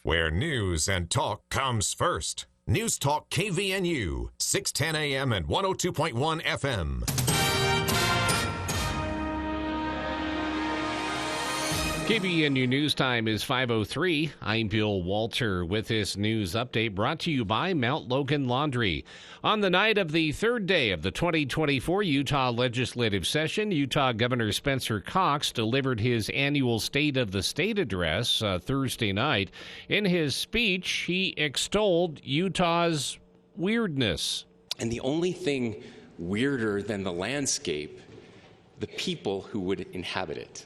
Where news and talk comes first. News Talk KVNU, 610 AM and 102.1 FM. KVNU News Time is 5:03. I'm Bill Walter with this news update brought to you by Mount Logan Laundry. On the night of the third day of the 2024 Utah legislative session, Utah Governor Spencer Cox delivered his annual State of the State address Thursday night. In his speech, he extolled Utah's weirdness. And the only thing weirder than the landscape, the people who would inhabit it.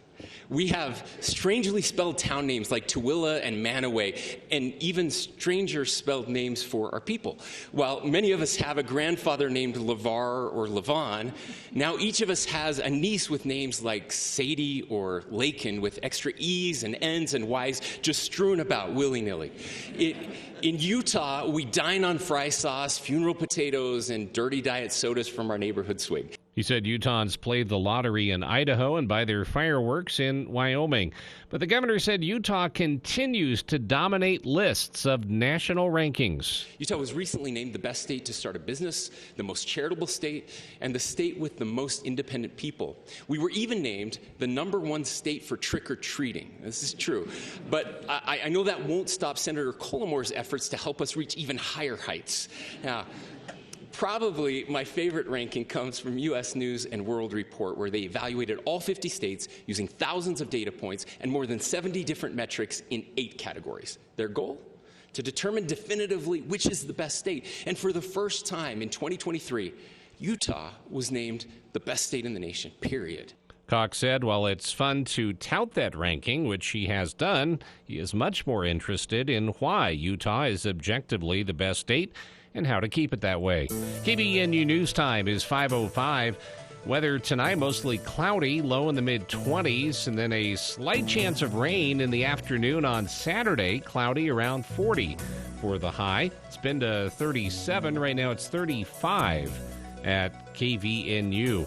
We have strangely spelled town names like Tooele and Manaway, and even stranger spelled names for our people. While many of us have a grandfather named LeVar or Levon, now each of us has a niece with names like Sadie or Lakin with extra E's and N's and Y's just strewn about willy-nilly. In Utah, we dine on fry sauce, funeral potatoes, and dirty diet sodas from our neighborhood swig. He said Utahns played the lottery in Idaho and buy their fireworks in Wyoming. But the governor said Utah continues to dominate lists of national rankings. Utah was recently named the best state to start a business, the most charitable state, and the state with the most independent people. We were even named the #1 state for trick-or-treating. This is true. But I know that won't stop Senator Colomore's efforts to help us reach even higher heights. Now, probably my favorite ranking comes from U.S. News and World Report, where they evaluated all 50 states using thousands of data points and more than 70 different metrics in 8 categories. Their goal? To determine definitively which is the best state. And for the first time in 2023, Utah was named the best state in the nation, period. Cox said while it's fun to tout that ranking, which he has done, he is much more interested in why Utah is objectively the best state and how to keep it that way. KVNU News Time is 5:05. Weather tonight, mostly cloudy, low in the mid-20s, and then a slight chance of rain in the afternoon on Saturday, cloudy around 40 for the high. It's been to 37. Right now it's 35 at KVNU.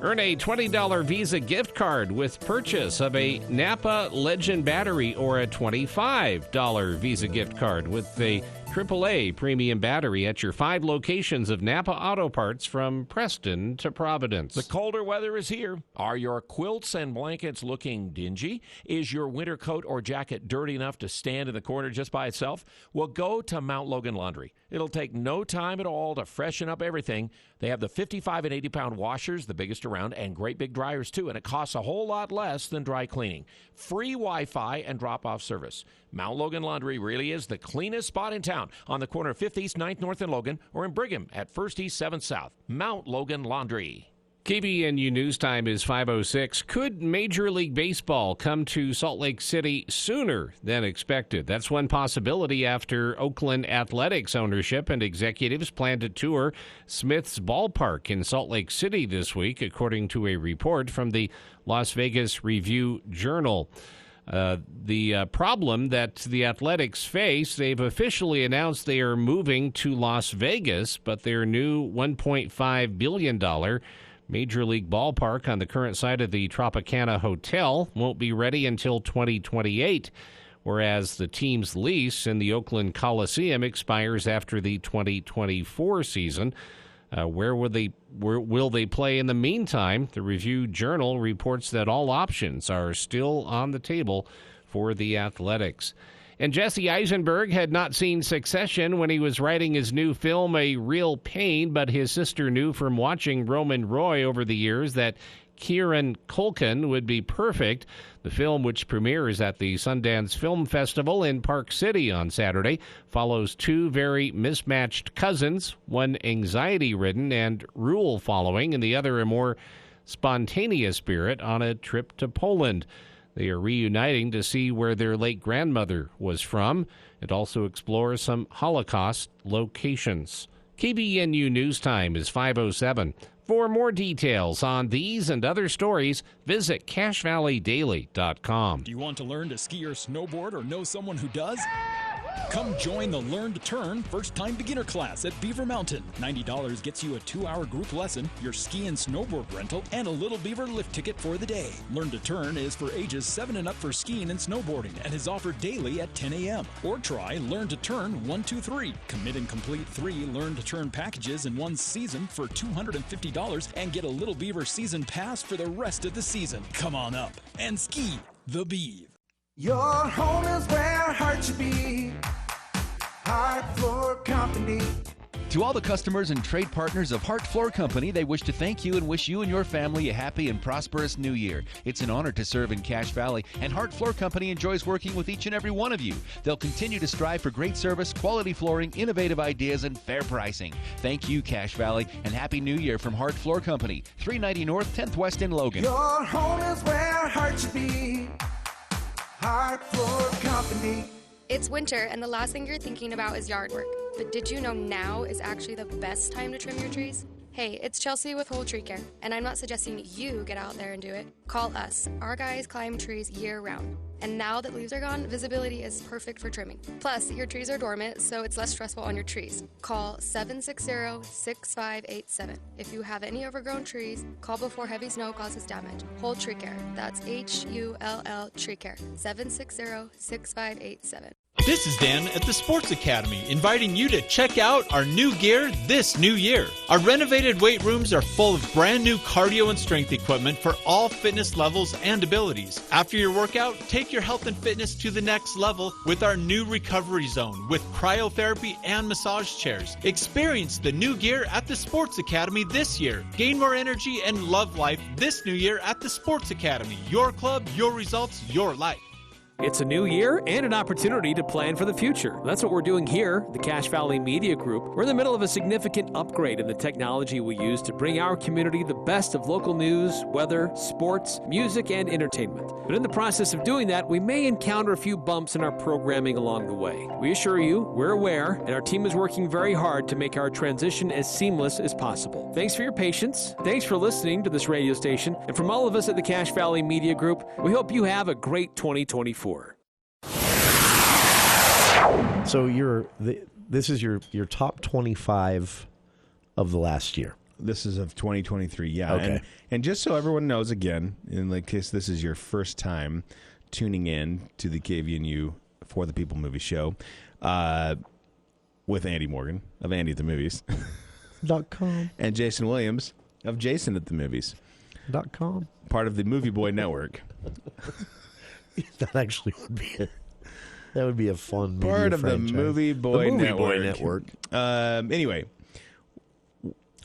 Earn a $20 Visa gift card with purchase of a Napa Legend battery or a $25 Visa gift card with a AAA premium battery at your 5 locations of Napa Auto Parts from Preston to Providence. The colder weather is here. Are your quilts and blankets looking dingy? Is your winter coat or jacket dirty enough to stand in the corner just by itself? Well, go to Mount Logan Laundry. It'll take no time at all to freshen up everything. They have the 55 and 80-pound washers, the biggest around, and great big dryers, too, and it costs a whole lot less than dry cleaning. Free Wi-Fi and drop-off service. Mount Logan Laundry really is the cleanest spot in town on the corner of 5th East, 9th North and Logan, or in Brigham at 1st East, 7th South. Mount Logan Laundry. KVNU News Time is 5:06. Could Major League Baseball come to Salt Lake City sooner than expected? That's one possibility after Oakland Athletics ownership and executives plan to tour Smith's Ballpark in Salt Lake City this week, according to a report from the Las Vegas Review-Journal. The problem that the Athletics face, they've officially announced they are moving to Las Vegas, but their new $1.5 billion Major League Ballpark on the current site of the Tropicana Hotel won't be ready until 2028, whereas the team's lease in the Oakland Coliseum expires after the 2024 season. Where will they play in the meantime? The Review-Journal reports that all options are still on the table for the Athletics. And Jesse Eisenberg had not seen Succession when he was writing his new film, A Real Pain, but his sister knew from watching Roman Roy over the years that Kieran Culkin would be perfect. The film, which premieres at the Sundance Film Festival in Park City on Saturday, follows 2 very mismatched cousins, one anxiety-ridden and rule-following, and the other a more spontaneous spirit on a trip to Poland. They are reuniting to see where their late grandmother was from. It also explores some Holocaust locations. KVNU News Time is 5:07. For more details on these and other stories, visit CacheValleyDaily.com. Do you want to learn to ski or snowboard or know someone who does? Come join the Learn to Turn first-time beginner class at Beaver Mountain. $90 gets you a 2-hour group lesson, your ski and snowboard rental, and a Little Beaver lift ticket for the day. Learn to Turn is for ages 7 and up for skiing and snowboarding and is offered daily at 10 a.m. Or try Learn to Turn 123. Commit and complete 3 Learn to Turn packages in one season for $250 and get a Little Beaver season pass for the rest of the season. Come on up and ski the Beav. Your home is where heart should be. Hard Floor Company. To all the customers and trade partners of Hart Floor Company, they wish to thank you and wish you and your family a happy and prosperous new year. It's an honor to serve in Cache Valley, and Hart Floor Company enjoys working with each and every one of you. They'll continue to strive for great service, quality flooring, innovative ideas, and fair pricing. Thank you, Cache Valley, and Happy New Year from Hart Floor Company, 390 North, 10th West in Logan. Your home is where heart should be. Hart Floor Company. It's winter, and the last thing you're thinking about is yard work. But did you know now is actually the best time to trim your trees? Hey, it's Chelsea with Whole Tree Care, and I'm not suggesting you get out there and do it. Call us. Our guys climb trees year-round. And now that leaves are gone, visibility is perfect for trimming. Plus, your trees are dormant, so it's less stressful on your trees. Call 760-6587. If you have any overgrown trees, call before heavy snow causes damage. Whole Tree Care. That's HULL Tree Care. 760-6587. This is Dan at the Sports Academy, inviting you to check out our new gear this new year. Our renovated weight rooms are full of brand new cardio and strength equipment for all fitness levels and abilities. After your workout, take your health and fitness to the next level with our new recovery zone with cryotherapy and massage chairs. Experience the new gear at the Sports Academy this year. Gain more energy and love life this new year at the Sports Academy. Your club, your results, your life. It's a new year and an opportunity to plan for the future. That's what we're doing here, the Cache Valley Media Group. We're in the middle of a significant upgrade in the technology we use to bring our community the best of local news, weather, sports, music, and entertainment. But in the process of doing that, we may encounter a few bumps in our programming along the way. We assure you, we're aware, and our team is working very hard to make our transition as seamless as possible. Thanks for your patience. Thanks for listening to this radio station. And from all of us at the Cache Valley Media Group, we hope you have a great 2024. So this is your top 25 of the last year. This is of 2023, yeah. Okay. And just so everyone knows, again, in case this is your first time tuning in to the KVNU For the People Movie Show with Andy Morgan of Andy at the Movies. .com. And Jason Williams of Jason at the Movies. .com. Part of the Movie Boy Network. That actually would be a fun media part of franchise. the Movie Boy Network. Anyway,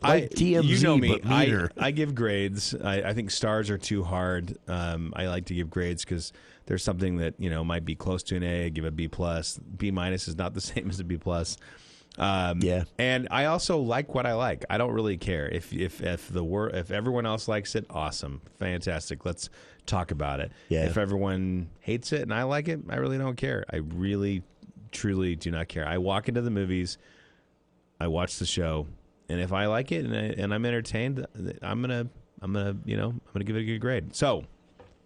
like TMZ, you know me. But meaner. I give grades. I think stars are too hard. I like to give grades because there's something that might be close to an A. I give a B plus. B minus is not the same as a B plus. Yeah, and I also like what I like. I don't really care if everyone else likes it. Awesome, fantastic. Let's talk about it. Yeah. If everyone hates it and I like it, I really don't care. I really, truly do not care. I walk into the movies, I watch the show, and if I like it and I'm entertained, I'm gonna give it a good grade. So,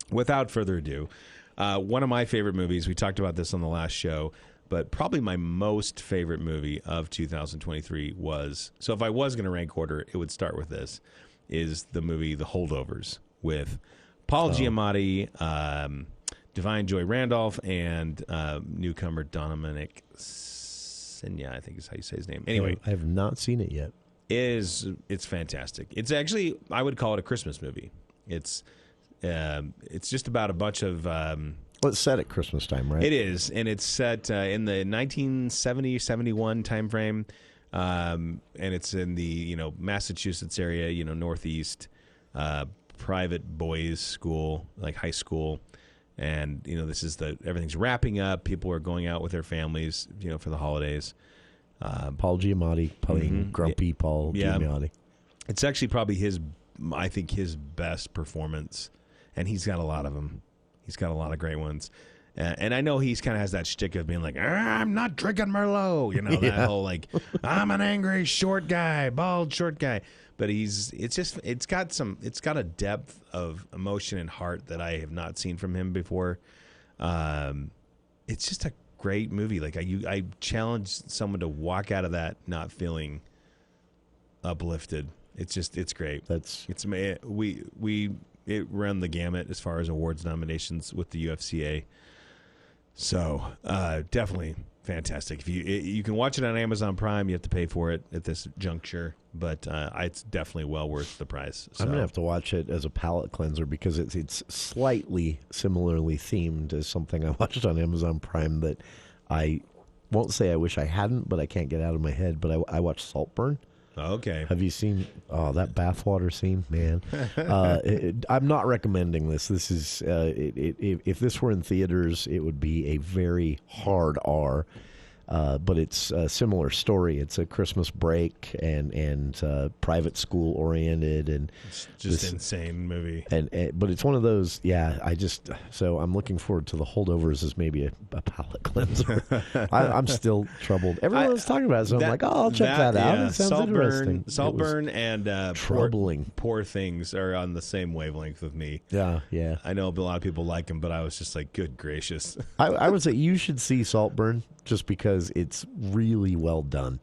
without further ado, one of my favorite movies. We talked about this on the last show. But probably my most favorite movie of 2023 was, so if I was going to rank order, it would start with this, is the movie The Holdovers with Paul Giamatti, Divine Joy Randolph, and newcomer Dominic Senya, I think is how you say his name. Anyway. I have not seen it yet. It's fantastic. It's actually, I would call it a Christmas movie. It's just about a bunch of... Well, it's set at Christmas time, right? It is, and it's set in the 1970-71 time frame, and it's in the Massachusetts area, Northeast, private boys' school, like high school, and this is everything's wrapping up. People are going out with their families, for the holidays. Paul Giamatti playing grumpy Paul Giamatti. It's actually probably his best performance, and he's got a lot of them. He's got a lot of great ones. And I know he's kind of has that shtick of being like, I'm not drinking Merlot. That whole I'm an angry short guy, bald short guy. But it's got a depth of emotion and heart that I have not seen from him before. It's just a great movie. Like I challenge someone to walk out of that not feeling uplifted. It's great. It ran the gamut as far as awards nominations with the UFCA. So definitely fantastic. If you can watch it on Amazon Prime, you have to pay for it at this juncture, but it's definitely well worth the price. So. I'm gonna have to watch it as a palate cleanser because it's slightly similarly themed as something I watched on Amazon Prime that I won't say I wish I hadn't, but I can't get out of my head. But I watched Saltburn. Okay. Have you seen that bathwater scene? Man, I'm not recommending this. This is if this were in theaters, it would be a very hard R. But it's a similar story. It's a Christmas break and private school oriented and it's just insane movie. But it's one of those. Yeah, so I'm looking forward to The Holdovers as maybe a palate cleanser. I'm still troubled. Everyone was talking about it, so I'm like, I'll check that out. Yeah. It sounds interesting. Saltburn and troubling. Poor Things are on the same wavelength with me. Yeah. I know a lot of people like them, but I was just like, good gracious. I would say you should see Saltburn just because it's really well done.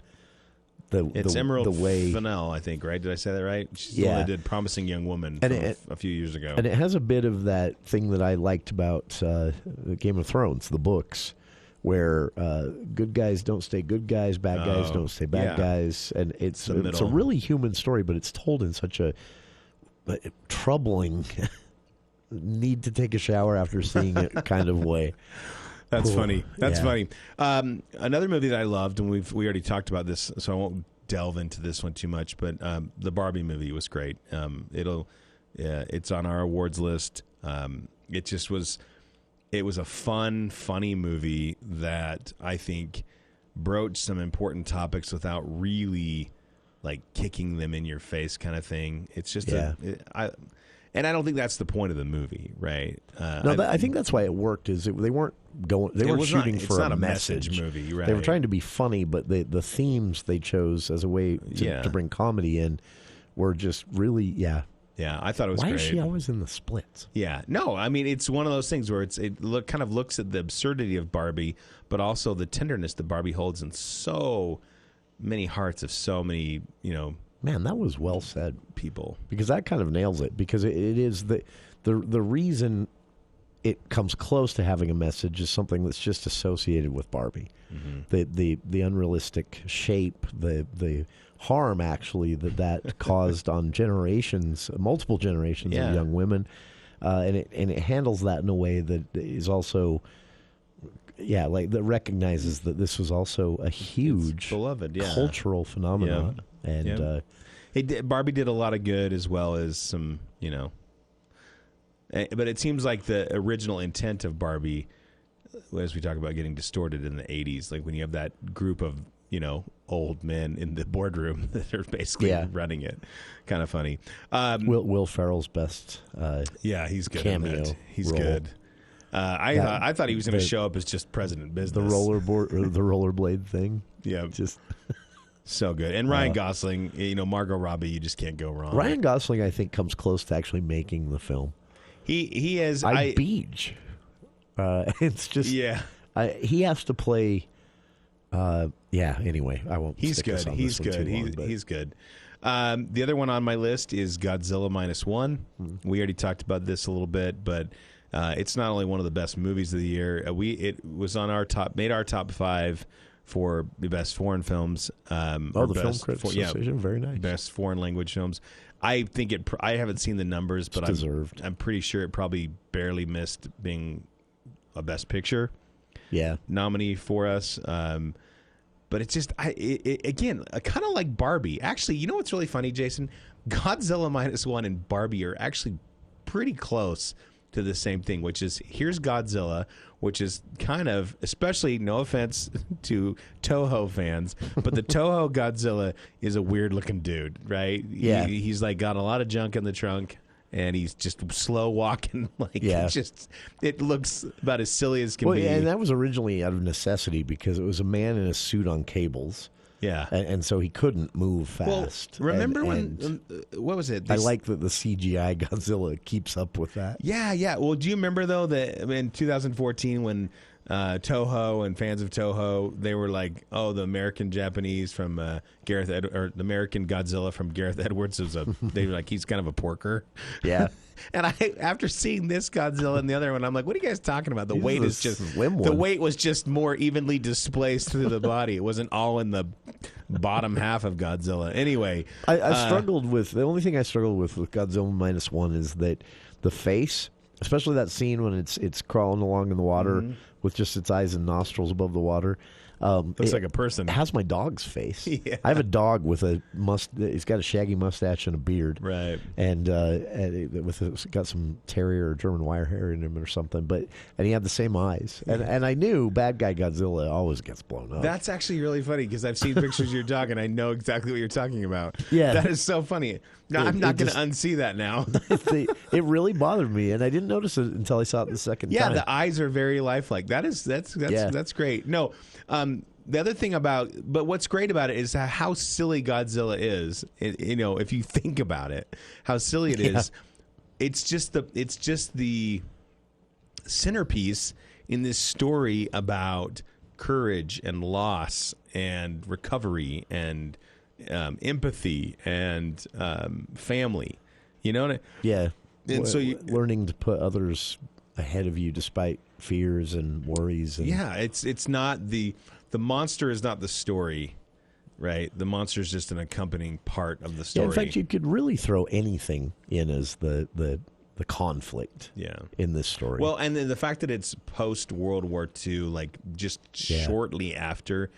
It's Emerald Fennell, I think, right? Did I say that right? She's the one that did Promising Young Woman a few years ago. And it has a bit of that thing that I liked about Game of Thrones, the books, where good guys don't stay good guys, bad guys don't stay bad guys. And it's a really human story, but it's told in such a troubling, need to take a shower after seeing it kind of way. That's funny. That's funny. Another movie that I loved, and we already talked about this, so I won't delve into this one too much. But the Barbie movie was great. It's on our awards list. It was a fun, funny movie that I think broached some important topics without really like kicking them in your face, kind of thing. It's just and I don't think that's the point of the movie, right? I think that's why it worked. Is they weren't shooting for a message movie, right? They were trying to be funny, but the themes they chose as a way to bring comedy in were just really Yeah, I thought it was Why great. is she always in the splits? Yeah. No, I mean, it's one of those things where kind of looks at the absurdity of Barbie, but also the tenderness that Barbie holds in so many hearts of so many, Man, that was well said. People. Because that kind of nails it. Because it is the reason it comes close to having a message is something that's just associated with Barbie. Mm-hmm. The unrealistic shape, the harm actually that caused on multiple generations of young women, and it handles that in a way that is also, that recognizes that this was also a huge beloved cultural phenomenon, and Barbie did a lot of good as well as some, but it seems like the original intent of Barbie, as we talk about getting distorted in the 80s, like when you have that group of old men in the boardroom that are basically running it. Kind of funny. Will Ferrell's best he's good cameo in that. He's role. good. I thought he was going to show up as just president business. The rollerblade thing. Yeah. Just so good. And Ryan Gosling, Margot Robbie, you just can't go wrong. Ryan Gosling, I think, comes close to actually making the film. He is. Beach. It's just he has to play. Anyway, I won't. He's good. He's good. He's good. The other one on my list is Godzilla -1. We already talked about this a little bit, but it's not only one of the best movies of the year. It was on made our top 5 for the best foreign films. The Film Critics Association, very nice. Best foreign language films. I think I haven't seen the numbers, but deserved. I'm pretty sure it probably barely missed being a Best Picture nominee for us. But it's just, again, kind of like Barbie. Actually, you know what's really funny, Jason? Godzilla -1 and Barbie are actually pretty close to the same thing, which is here's Godzilla, which is kind of, especially, no offense to Toho fans, but the Toho Godzilla is a weird-looking dude, right? Yeah. He's like got a lot of junk in the trunk. And he's just slow walking, it looks about as silly as can be. And that was originally out of necessity because it was a man in a suit on cables. Yeah, and so he couldn't move fast. Well, remember when? What was it? I like that the CGI Godzilla keeps up with that. Yeah. Well, do you remember though that in 2014 when Toho and fans of Toho, they were like, "Oh, the American Japanese from or the American Godzilla from Gareth Edwards is they were like, he's kind of a porker." Yeah. And after seeing this Godzilla and the other one, I'm like, "What are you guys talking about? The This weight is is a just slim the one. weight was just more evenly displaced through the body. It wasn't all in the bottom half of Godzilla." Anyway, I struggled with the only thing I struggled with Godzilla -1 is that the face, especially that scene when it's crawling along in the water with just its eyes and nostrils above the water. Looks like a person. It has my dog's face. Yeah. I have a dog with he's got a shaggy mustache and a beard. Right. And got some terrier or German wire hair in him or something. And he had the same eyes. And I knew bad guy Godzilla always gets blown up. That's actually really funny because I've seen pictures of your dog and I know exactly what you're talking about. Yeah. That is so funny. No, I'm not going to unsee that now. It really bothered me, and I didn't notice it until I saw it the second time. Yeah, the eyes are very lifelike. That's great. No, the other thing but what's great about it is how silly Godzilla is. If you think about it, how silly it is. It's just the centerpiece in this story about courage and loss and recovery and empathy and family. You know what I? Yeah. And so learning to put others ahead of you despite fears and worries. And it's not the monster is not the story, right? The monster is just an accompanying part of the story. Yeah, in fact, you could really throw anything in as the conflict. In this story. Well, and then the fact that it's post World War II, like just shortly after.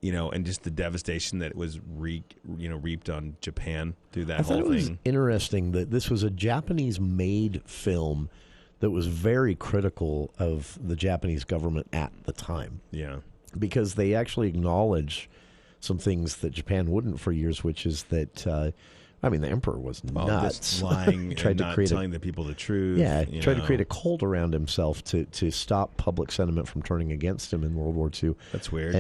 And just the devastation that it was reaped on Japan through that whole thing. It was interesting that this was a Japanese-made film that was very critical of the Japanese government at the time. Yeah. Because they actually acknowledge some things that Japan wouldn't for years, which is that, the emperor was nuts. Just lying and not telling the people the truth. Yeah, tried to create a cult around himself to stop public sentiment from turning against him in World War II. That's weird.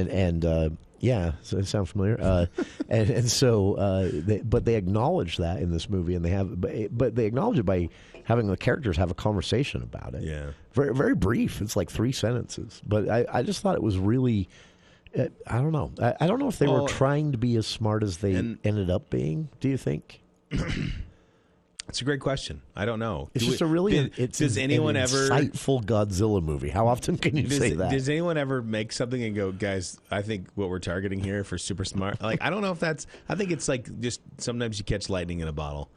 Yeah, so it sounds familiar. But they acknowledge that in this movie, and but they acknowledge it by having the characters have a conversation about it. Yeah, very very brief. It's like 3 sentences, but I just thought it was really. I don't know. I don't know if they were trying to be as smart as they ended up being. Do you think? It's a great question. I don't know. It's just a really does anyone ever insightful Godzilla movie? How often can you say that? Does anyone ever make something and go, guys, I think what we're targeting here for super smart? Like, I don't know if that's. I think it's like just sometimes you catch lightning in a bottle.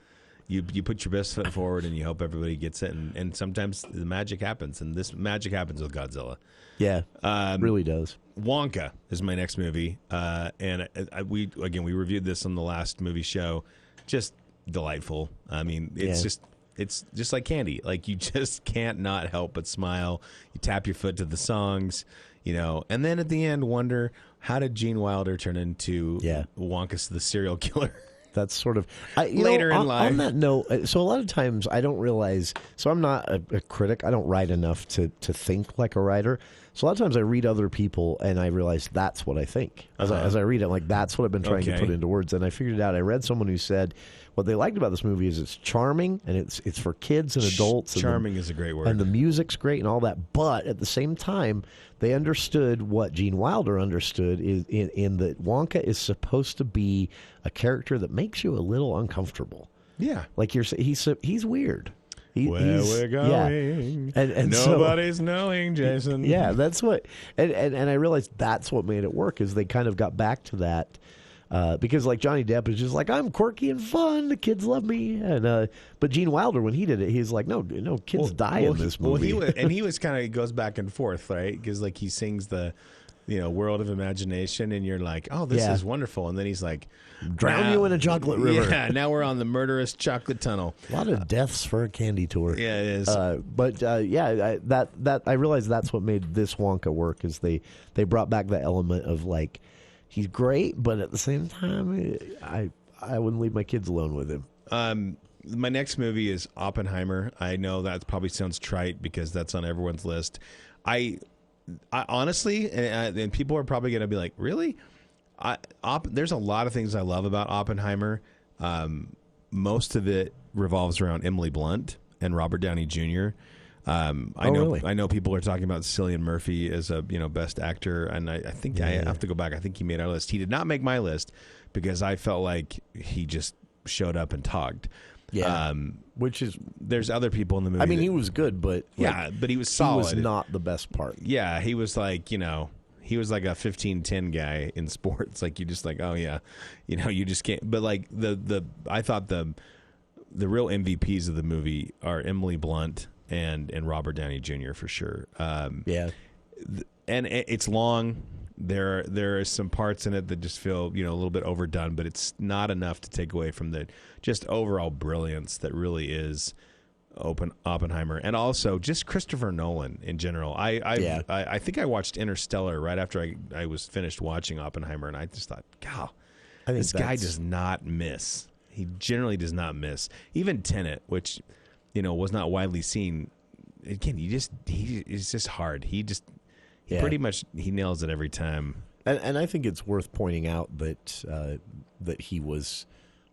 You put your best foot forward and you hope everybody gets it, and sometimes the magic happens, and this magic happens with Godzilla. Yeah, it really does. Wonka is my next movie, and we reviewed this on the last movie show. Just delightful. It's just like candy. Like you just can't not help but smile. You tap your foot to the songs, and then at the end wonder, how did Gene Wilder turn into Wonka the serial killer? That's sort of later in life. On that note, so a lot of times I don't realize. So I'm not a critic. I don't write enough to think like a writer. So a lot of times I read other people and I realize that's what I think as I read it. Like that's what I've been trying to put into words. And I figured it out. I read someone who said what they liked about this movie is it's charming and it's for kids and adults. Charming is a great word. And the music's great and all that. But at the same time, they understood what Gene Wilder understood in that Wonka is supposed to be a character that makes you a little uncomfortable. Yeah, like he's weird. Where we're going, and nobody's knowing, Jason. Yeah, that's what, and I realized that's what made it work is they kind of got back to that. Because like Johnny Depp is just like, I'm quirky and fun, the kids love me, and but Gene Wilder when he did it, he's like, no, kids die in this movie. He was kind of goes back and forth, right? Because like he sings the, world of imagination, and you're like, oh, this is wonderful, and then he's like, drown you in a chocolate river. Yeah, now we're on the murderous chocolate tunnel. A lot of deaths for a candy tour. Yeah, it is. I realized that's what made this Wonka work is they brought back that element of like. He's great, but at the same time, I wouldn't leave my kids alone with him. My next movie is Oppenheimer. I know that probably sounds trite because that's on everyone's list. I honestly, and people are probably going to be like, really? There's a lot of things I love about Oppenheimer. Most of it revolves around Emily Blunt and Robert Downey Jr. Really? I know people are talking about Cillian Murphy as a best actor, and I think I have to go back. I think he made our list. He did not make my list because I felt like he just showed up and talked. Yeah, which is there's other people in the movie. I mean, he was good, but but he was solid. He was not the best part. Yeah, he was like he was like a 15-10 guy in sports. Like you just like, oh yeah, you just can't. But like I thought the real MVPs of the movie are Emily Blunt and Robert Downey Jr. for sure. And it's long. There are some parts in it that just feel a little bit overdone, but it's not enough to take away from the just overall brilliance that really is Oppenheimer, and also just Christopher Nolan in general. I think I watched Interstellar right after I was finished watching Oppenheimer, and I just thought, God, this guy does not miss. He generally does not miss. Even Tenet, which was not widely seen. Again, it's just hard. He pretty much nails it every time. And I think it's worth pointing out that he was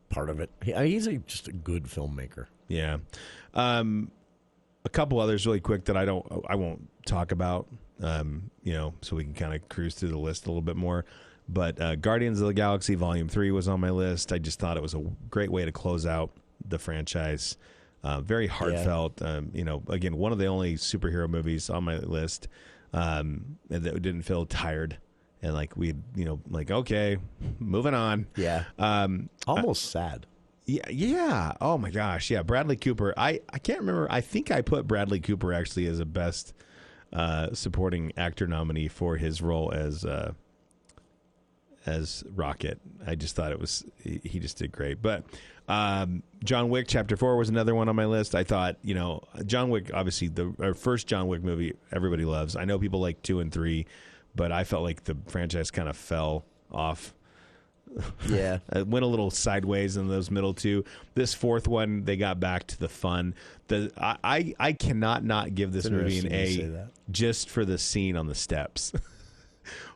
part of it. He's just a good filmmaker. Yeah. A couple others really quick that I won't talk about, so we can kind of cruise through the list a little bit more. But Guardians of the Galaxy Volume 3 was on my list. I just thought it was a great way to close out the franchise. Very heartfelt. Again, one of the only superhero movies on my list that didn't feel tired. And okay, moving on. Yeah. Almost sad. Yeah. Oh my gosh. Yeah. Bradley Cooper. I can't remember. I think I put Bradley Cooper actually as a best supporting actor nominee for his role as Rocket. I just thought he just did great. But John Wick Chapter 4 was another one on my list. I thought, John Wick, obviously the first John Wick movie everybody loves. I know people like 2 and 3, but I felt like the franchise kind of fell off. Yeah. It went a little sideways in those middle two. This fourth one, they got back to the fun. I cannot not give this movie an A just for the scene on the steps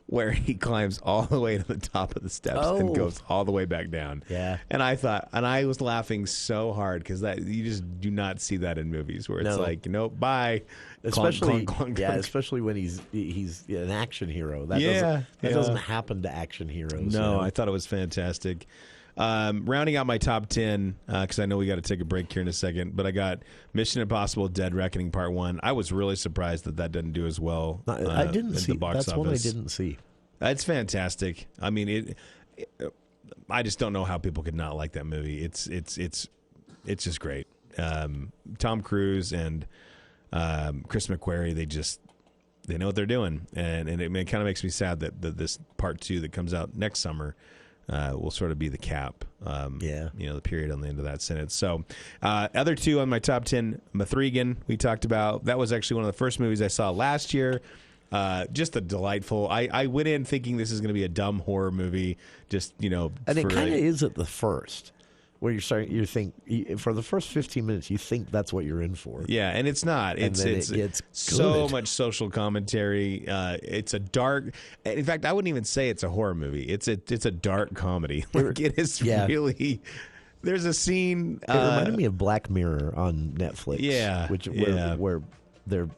where he climbs all the way to the top of the steps and goes all the way back down. Yeah. And I was laughing so hard because you just do not see that in movies where it's like, nope, bye. Especially, clunk. Especially when he's an action hero. That doesn't happen to action heroes. No, I thought it was fantastic. Rounding out my top 10, because I know we got to take a break here in a second, but I got Mission Impossible: Dead Reckoning Part 1. I was really surprised that didn't do as well. I didn't see. The box That's office. one I didn't see. It's fantastic. I mean, I just don't know how people could not like that movie. It's just great. Tom Cruise and Chris McQuarrie, they know what they're doing, and it kind of makes me sad that this Part 2 that comes out next summer will sort of be the cap. The period on the end of that sentence. So, other two on my top 10, Mithrigan, we talked about. That was actually one of the first movies I saw last year. Just a delightful. I went in thinking this is going to be a dumb horror movie. And it kind of is at the first. Where you think for the first 15 minutes, you think that's what you're in for. Yeah, and it's not. It's so much social commentary. It's a dark. In fact, I wouldn't even say it's a horror movie. It's a dark comedy. It is really. There's a scene. It reminded me of Black Mirror on Netflix. Yeah, where they're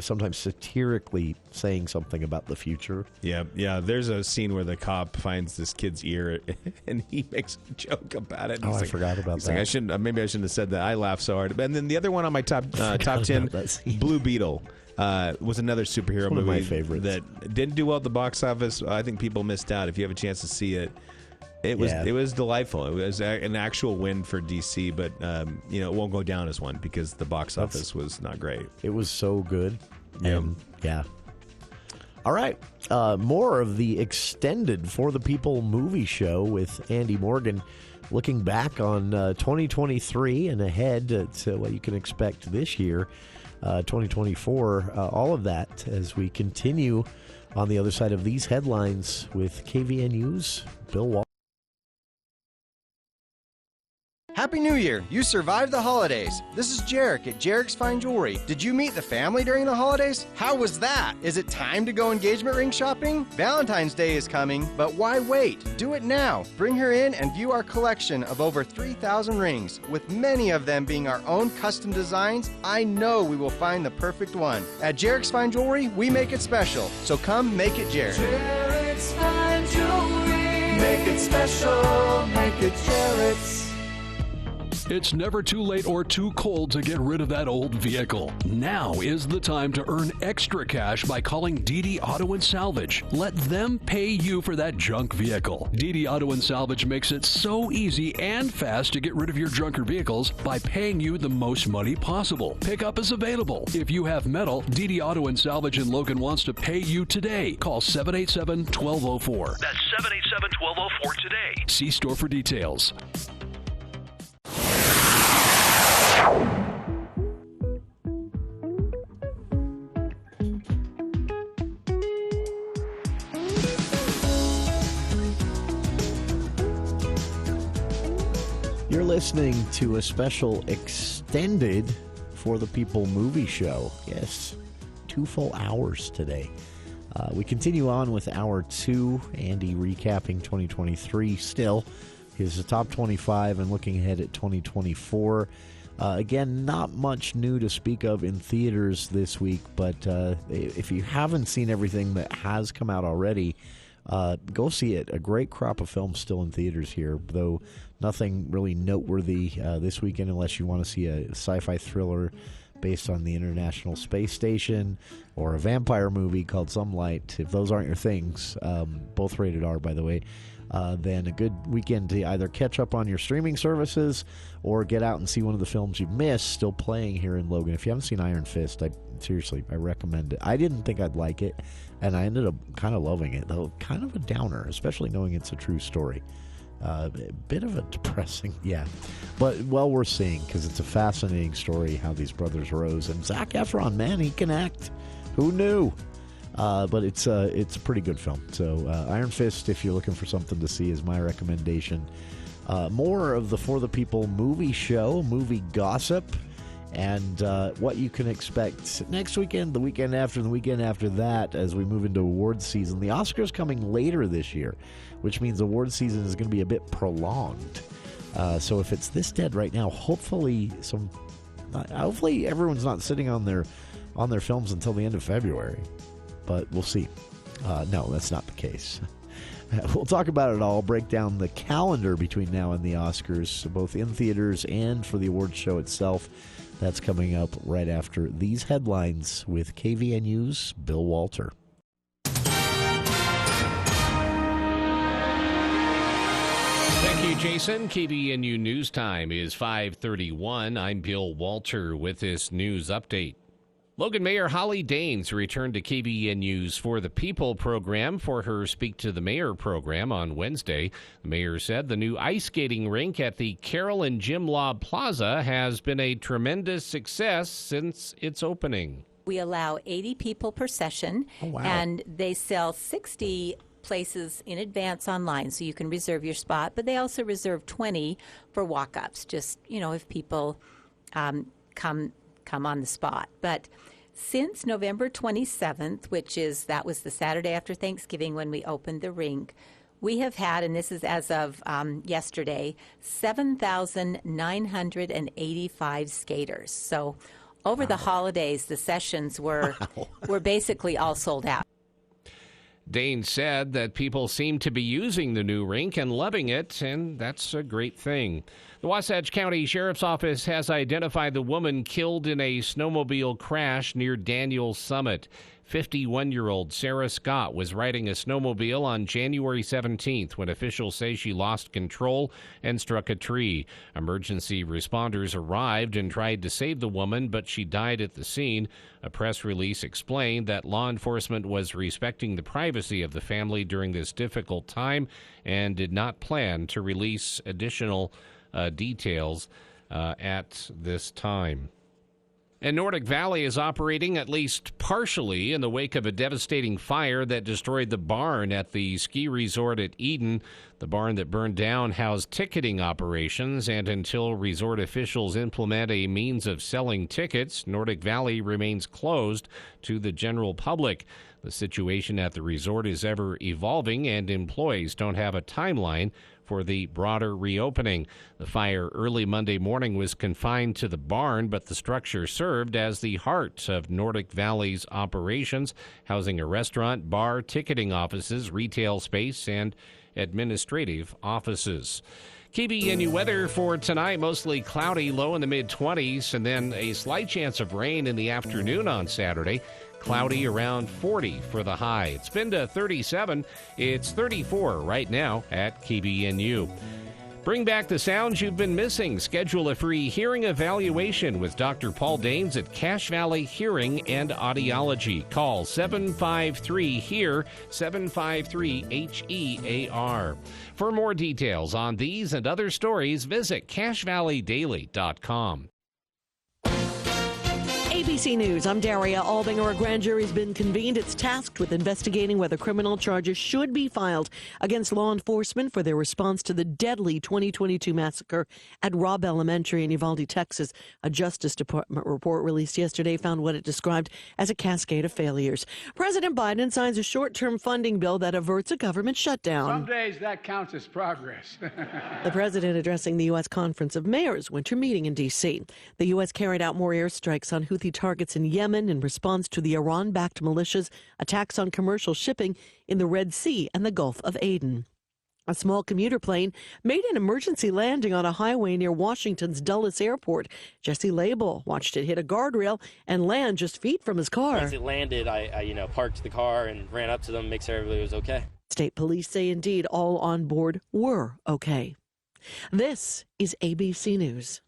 sometimes satirically saying something about the future. Yeah. There's a scene where the cop finds this kid's ear and he makes a joke about it. I forgot about that. Maybe I shouldn't have said that. I laughed so hard. And then the other one on my top 10, Blue Beetle, was another superhero movie. One of my favorites. That didn't do well at the box office. I think people missed out. If you have a chance to see it, it was delightful. It was an actual win for DC, but it won't go down as one because the box office was not great. It was so good. Yeah. All right. More of the extended For the People movie show with Andy Morgan, looking back on 2023 and ahead to what you can expect this year, 2024. All of that as we continue on the other side of these headlines with KVNU's Bill Wall. Happy New Year! You survived the holidays. This is Jarek at Jarek's Fine Jewelry. Did you meet the family during the holidays? How was that? Is it time to go engagement ring shopping? Valentine's Day is coming, but why wait? Do it now. Bring her in and view our collection of over 3,000 rings. With many of them being our own custom designs, I know we will find the perfect one. At Jarek's Fine Jewelry, we make it special. So come make it Jarek. Jarek's Fine Jewelry. Make it special. Make it Jarek's. It's never too late or too cold to get rid of that old vehicle. Now is the time to earn extra cash by calling DD Auto and Salvage. Let them pay you for that junk vehicle. DD Auto and Salvage makes it so easy and fast to get rid of your junker vehicles by paying you the most money possible. Pickup is available. If you have metal, DD Auto and Salvage in Logan wants to pay you today. Call 787-1204. That's 787-1204 today. See store for details. You're listening to a special extended For the People movie show. Yes, 2 full hours today. We continue on with hour 2. Andy recapping 2023 still. His top 25 and looking ahead at 2024. Again, not much new to speak of in theaters this week, but if you haven't seen everything that has come out already, go see it. A great crop of films still in theaters here, though nothing really noteworthy this weekend unless you want to see a sci-fi thriller based on the International Space Station or a vampire movie called Some Light. If those aren't your things, both rated R, by the way, then a good weekend to either catch up on your streaming services or get out and see one of the films you've missed still playing here in Logan. If you haven't seen Iron Fist, I recommend it. I didn't think I'd like it, and I ended up kind of loving it, though kind of a downer, especially knowing it's a true story. A bit of a depressing, but well worth seeing because it's a fascinating story how these brothers rose. And Zac Efron, man, he can act. Who knew? But it's a pretty good film. So Iron Fist, if you're looking for something to see, is my recommendation. More of the For the People movie show, movie gossip, and what you can expect next weekend, the weekend after, and the weekend after that as we move into awards season. The Oscars coming later this year, which means awards season is going to be a bit prolonged. So if it's this dead right now, hopefully everyone's not sitting on their films until the end of February. But we'll see. No, that's not the case. We'll talk about it all, break down the calendar between now and the Oscars, both in theaters and for the awards show itself. That's coming up right after these headlines with KVNU's Bill Walter. Thank you, Jason. KVNU News Time is 5:31. I'm Bill Walter with this news update. Logan Mayor Holly Daines returned to KVNU's For the People program for her Speak to the Mayor program on Wednesday. The mayor said the new ice skating rink at the Carroll and Jim Law Plaza has been a tremendous success since its opening. We allow 80 people per session, and they sell 60 places in advance online, so you can reserve your spot, but they also reserve 20 for walk-ups, just, if people come on the spot. But since November 27th, that was the Saturday after Thanksgiving when we opened the rink, we have had, and this is as of yesterday, 7,985 skaters. So over the holidays, the sessions were basically all sold out. Daines said that people seem to be using the new rink and loving it, and that's a great thing. The Wasatch County Sheriff's Office has identified the woman killed in a snowmobile crash near Daniels Summit. 51-year-old Sarah Scott was riding a snowmobile on January 17th when officials say she lost control and struck a tree. Emergency responders arrived and tried to save the woman, but she died at the scene. A press release explained that law enforcement was respecting the privacy of the family during this difficult time and did not plan to release additional details at this time. And Nordic Valley is operating at least partially in the wake of a devastating fire that destroyed the barn at the ski resort at Eden. The barn that burned down housed ticketing operations, and until resort officials implement a means of selling tickets, Nordic Valley remains closed to the general public. The situation at the resort is ever evolving, and employees don't have a timeline for the broader reopening. The fire early Monday morning was confined to the barn, but the structure served as the heart of Nordic Valley's operations, housing a restaurant, bar, ticketing offices, retail space, and administrative offices. KBNU weather for tonight, mostly cloudy, low in the mid-20s, and then a slight chance of rain in the afternoon on Saturday. Cloudy around 40 for the high. It's been to 37. It's 34 right now at KBNU. Bring back the sounds you've been missing. Schedule a free hearing evaluation with Dr. Paul Danes at Cache Valley Hearing and Audiology. Call 753-HEAR, 753-HEAR. For more details on these and other stories, visit CacheValleyDaily.com. ABC News, I'm Daria Albinger. A grand jury has been convened. It's tasked with investigating whether criminal charges should be filed against law enforcement for their response to the deadly 2022 massacre at Robb Elementary in Uvalde, Texas. A Justice Department report released yesterday found what it described as a cascade of failures. President Biden signs a short-term funding bill that averts a government shutdown. Some days that counts as progress. The president addressing the U.S. Conference of Mayors winter meeting in D.C. The U.S. carried out more airstrikes on Houthi targets in Yemen in response to the Iran-backed militias' attacks on commercial shipping in the Red Sea and the Gulf of Aden. A small commuter plane made an emergency landing on a highway near Washington's Dulles Airport. Jesse Label watched it hit a guardrail and land just feet from his car. Once it landed, I parked the car and ran up to them, make sure everybody was okay. State police say indeed all on board were okay. This is ABC News.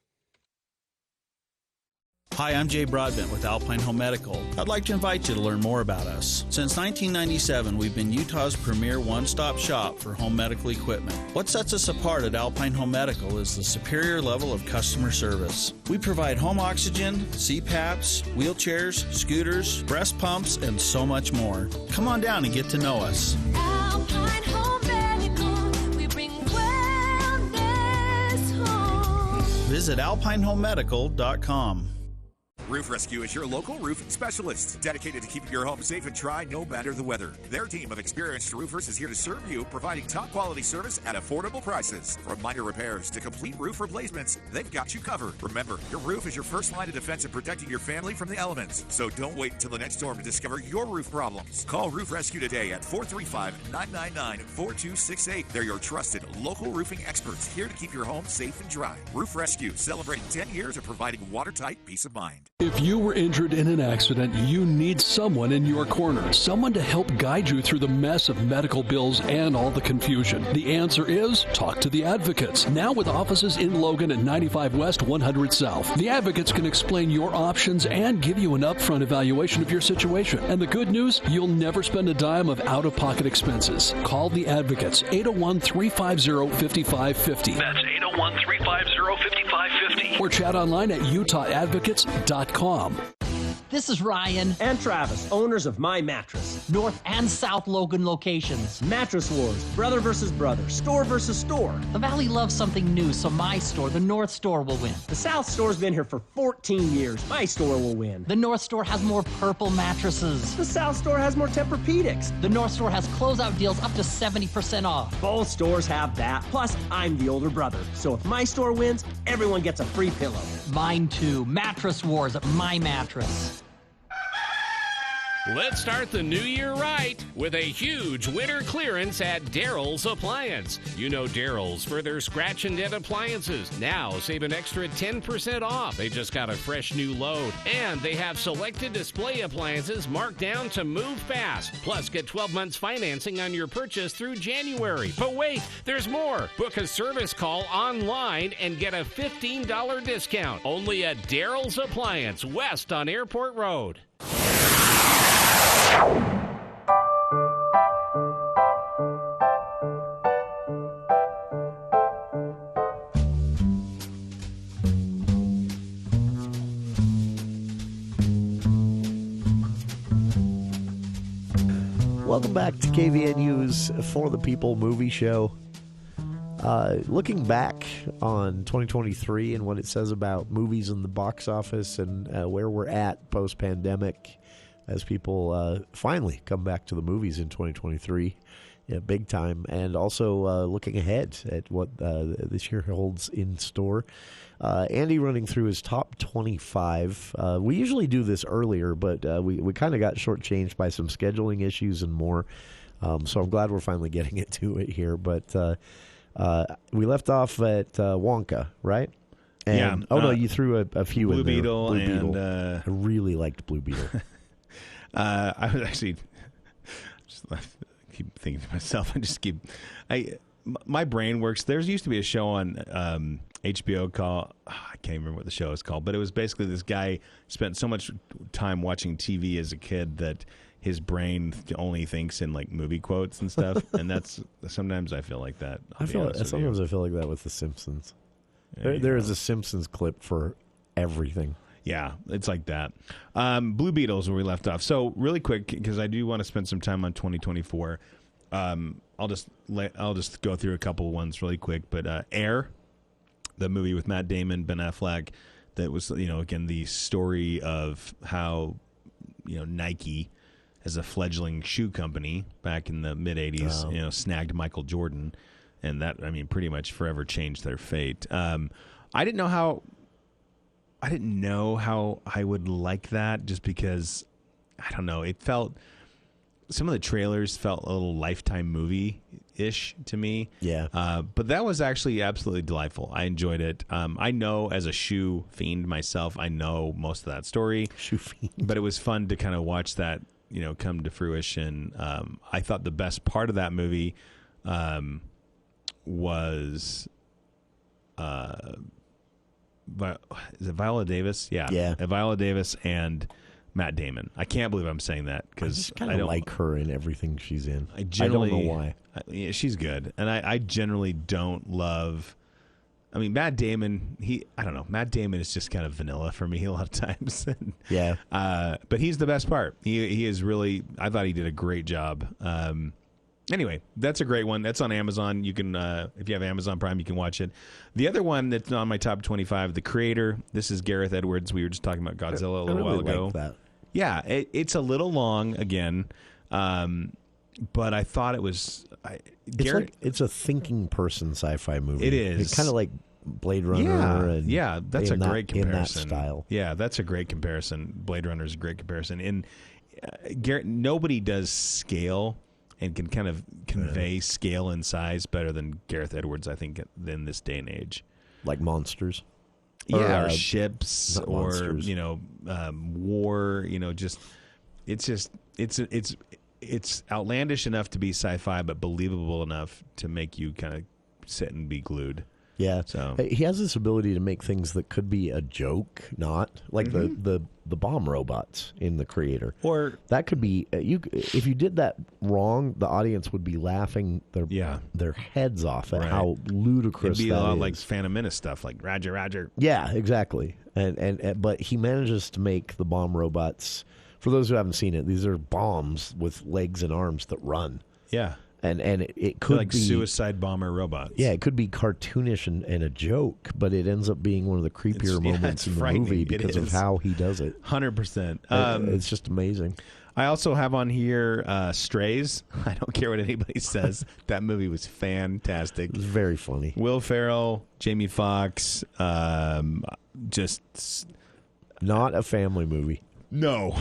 Hi, I'm Jay Broadbent with Alpine Home Medical. I'd like to invite you to learn more about us. Since 1997, we've been Utah's premier one-stop shop for home medical equipment. What sets us apart at Alpine Home Medical is the superior level of customer service. We provide home oxygen, CPAPs, wheelchairs, scooters, breast pumps, and so much more. Come on down and get to know us. Alpine Home Medical, we bring wellness home. Visit alpinehomemedical.com. Roof Rescue is your local roof specialist, dedicated to keeping your home safe and dry no matter the weather. Their team of experienced roofers is here to serve you, providing top quality service at affordable prices. From minor repairs to complete roof replacements, they've got you covered. Remember, your roof is your first line of defense in protecting your family from the elements. So don't wait until the next storm to discover your roof problems. Call Roof Rescue today at 435-999-4268. They're your trusted local roofing experts, here to keep your home safe and dry. Roof Rescue, celebrating 10 years of providing watertight peace of mind. If you were injured in an accident, you need someone in your corner, someone to help guide you through the mess of medical bills and all the confusion. The answer is talk to the Advocates, now with offices in Logan at 95 West, 100 South. The Advocates can explain your options and give you an upfront evaluation of your situation. And the good news, you'll never spend a dime of out-of-pocket expenses. Call the Advocates, 801-350-5550. That's 801-350-5550. Or chat online at utahadvocates.com. This is Ryan and Travis, owners of My Mattress. North and South Logan locations. Mattress Wars, brother versus brother, store versus store. The Valley loves something new, so my store, the North Store, will win. The South Store's been here for 14 years. My store will win. The North Store has more purple mattresses. The South Store has more Tempur-Pedics. The North Store has closeout deals up to 70% off. Both stores have that. Plus, I'm the older brother. So if my store wins, everyone gets a free pillow. Mine too. Mattress Wars at My Mattress. Let's start the new year right with a huge winter clearance at Daryl's Appliance. You know Daryl's for their scratch and dent appliances. Now save an extra 10% off. They just got a fresh new load. And they have selected display appliances marked down to move fast. Plus, get 12 months financing on your purchase through January. But wait, there's more. Book a service call online and get a $15 discount. Only at Daryl's Appliance, west on Airport Road. Welcome back to KVNU's For the People movie show. Looking back on 2023 and what it says about movies in the box office and where we're at post-pandemic as people finally come back to the movies in 2023, big time, and also looking ahead at what this year holds in store. Andy running through his top 25. We usually do this earlier, but we kind of got shortchanged by some scheduling issues and more. So I'm glad we're finally getting into it here. But we left off at Wonka, right? And, yeah. No, you threw a few Blue in there. Beetle Blue and Beetle. I really liked Blue Beetle. I was actually keep thinking to myself. My brain works. There used to be a show on HBO called, I can't remember what the show is called, but it was basically this guy spent so much time watching TV as a kid that his brain only thinks in like movie quotes and stuff. And that's sometimes I feel like that. Sometimes I feel like that with The Simpsons. There is a Simpsons clip for everything. Yeah, it's like that. Blue Beetle is where we left off. So really quick, because I do want to spend some time on 2024. I'll just go through a couple of ones really quick. But Air, the movie with Matt Damon, Ben Affleck, that was again the story of how Nike, as a fledgling shoe company back in the mid '80s, snagged Michael Jordan, and that pretty much forever changed their fate. I didn't know how I would like that, just because I don't know. It felt, some of the trailers felt a little Lifetime movie-ish to me. Yeah. But that was actually absolutely delightful. I enjoyed it. I know, as a shoe fiend myself, I know most of that story. Shoe fiend. But it was fun to kind of watch that, come to fruition. I thought the best part of that movie was... is it Viola Davis? Yeah. Viola Davis and Matt Damon. I can't believe I'm saying that, because I don't like her in everything she's in. I don't know why. She's good, and I generally don't love. Matt Damon. I don't know. Matt Damon is just kind of vanilla for me a lot of times. Yeah. But he's the best part. He is really. I thought he did a great job. Anyway, that's a great one. That's on Amazon. You can, if you have Amazon Prime, you can watch it. The other one that's on my top 25, The Creator. This is Gareth Edwards. We were just talking about Godzilla a little while ago. Like that. Yeah, it's a little long again, but I thought it was. It's a thinking person sci-fi movie. It is. It's kind of like Blade Runner. Yeah, that's a great comparison. In that style. Yeah, that's a great comparison. Blade Runner is a great comparison. And Garrett, nobody does scale and can kind of convey scale and size better than Gareth Edwards, I think, in this day and age. Like monsters. Yeah, or ships, or monsters. war. It's outlandish enough to be sci-fi, but believable enough to make you kind of sit and be glued. Yeah, so he has this ability to make things that could be a joke, not like the bomb robots in The Creator, or that could be if you did that wrong, the audience would be laughing their heads off at how ludicrous. It'd be that a lot is. like Phantom Menace stuff, like Roger, Roger. Yeah, exactly. And but he manages to make the bomb robots. For those who haven't seen it, these are bombs with legs and arms that run. Yeah. And it could like be suicide bomber robots. Yeah, it could be cartoonish and a joke, but it ends up being one of the creepier moments in the movie because of how he does it. 100%. It's just amazing. I also have on here Strays. I don't care what anybody says. That movie was fantastic. It was very funny. Will Ferrell, Jamie Foxx, just not a family movie. No,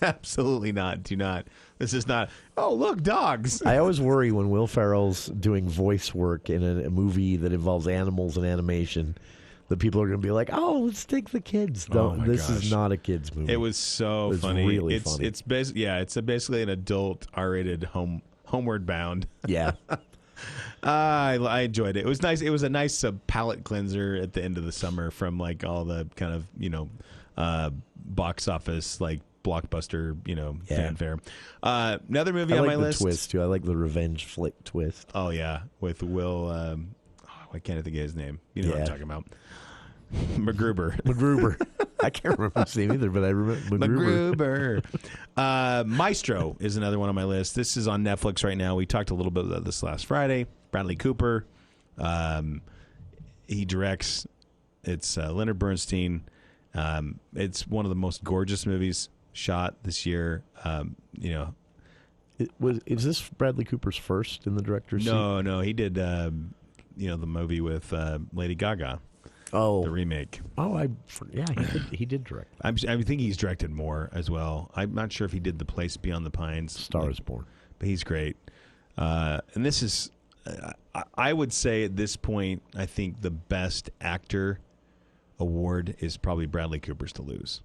absolutely not. Do not. This is not. Oh, look, dogs. I always worry when Will Ferrell's doing voice work in a movie that involves animals and animation that people are going to be like, "Oh, let's take the kids." This is not a kids movie. It was so funny. Really funny. It's basically an adult R-rated Homeward Bound. Yeah. I enjoyed it. It was nice. It was a nice palate cleanser at the end of the summer from like all the kind of box office like blockbuster fanfare. Another movie on my list. I like the twist too. I like the revenge flick twist. Oh yeah, with Will. I can't think of his name. You know what I'm talking about. MacGruber. I can't remember his name either, but I remember MacGruber. Maestro is another one on my list. This is on Netflix right now. We talked a little bit about this last Friday. Bradley Cooper. He directs. It's Leonard Bernstein. It's one of the most gorgeous movies shot this year. Is this Bradley Cooper's first in the director's seat? No, he did. The movie with Lady Gaga. Oh, the remake. Oh, he did direct. I think he's directed more as well. I'm not sure if he did The Place Beyond the Pines. Star is Born, but he's great. And this is, I would say at this point, I think the best actor award is probably Bradley Cooper's to lose.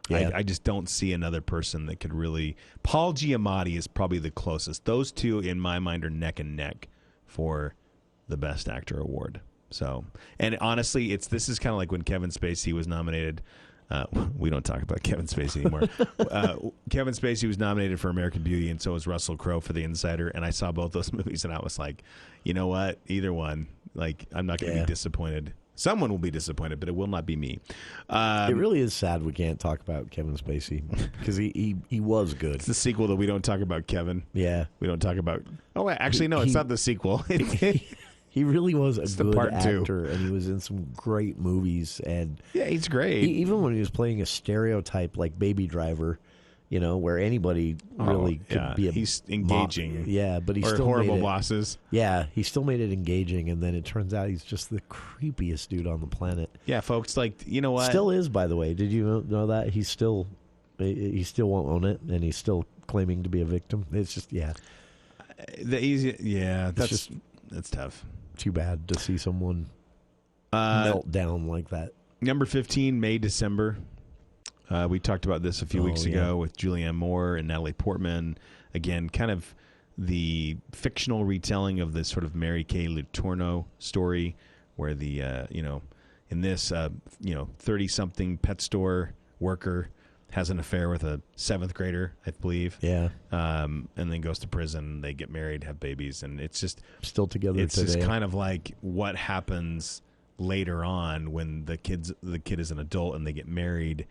Yeah. I just don't see another person that could really. Paul Giamatti is probably the closest. Those two, in my mind, are neck and neck for the best actor award. So, and honestly, this is kind of like when Kevin Spacey was nominated. We don't talk about Kevin Spacey anymore. Kevin Spacey was nominated for American Beauty, and so was Russell Crowe for The Insider. And I saw both those movies, and I was like, you know what? Either one. Like, I'm not going to be disappointed. Someone will be disappointed, but it will not be me. It really is sad we can't talk about Kevin Spacey because he was good. It's the sequel that we don't talk about Kevin. Yeah. We don't talk about. Oh, actually, no, it's not the sequel. He really was a good part actor, two. and he was in some great movies. And yeah, he's great. Even when he was playing a stereotype like Baby Driver, where anybody really could be. He's engaging. But he or still horrible made it, bosses. Yeah, he still made it engaging, and then it turns out he's just the creepiest dude on the planet. Yeah, folks, you know what? Still is, by the way. Did you know that he still won't own it, and he's still claiming to be a victim? It's just that's tough. Too bad to see someone melt down like that. Number 15, May, December. We talked about this a few weeks ago with Julianne Moore and Natalie Portman. Again, kind of the fictional retelling of this sort of Mary Kay Letourneau story where the, in this, 30-something pet store worker has an affair with a 7th grader, I believe. Yeah. And then goes to prison. They get married, have babies, and it's just still together. It's today. just kind of like what happens later on when the kid is an adult and they get married.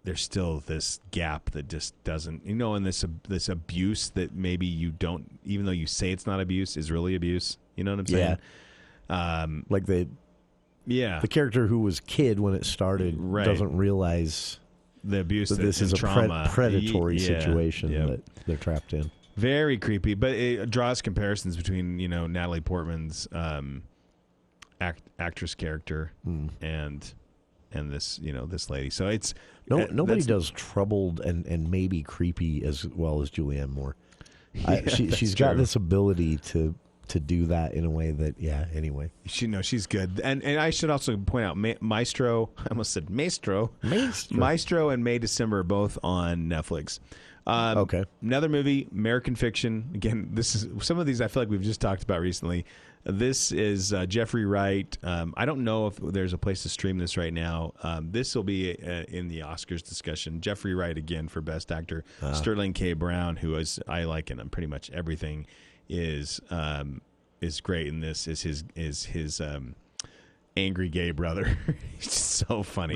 There's still this gap that just doesn't, and this abuse that maybe you don't, even though you say it's not abuse, is really abuse. You know what I'm saying? Yeah. The character who was kid when it started doesn't realize the abuse that this is a trauma. predatory situation that they're trapped in. Very creepy, but it draws comparisons between Natalie Portman's actress character and this this lady. So it's nobody does troubled and maybe creepy as well as Julianne Moore. She's got this ability to do that in a way that anyway. She's good. And I should also point out Maestro, I almost said Maestro and May December are both on Netflix. Okay. Another movie, American Fiction. Again, this is some of these I feel like we've just talked about recently. This is Jeffrey Wright. I don't know if there's a place to stream this right now. This will be in the Oscars discussion. Jeffrey Wright again for Best Actor. Sterling K. Brown, who I like in pretty much everything, is great in this. Is his angry gay brother. He's just so funny.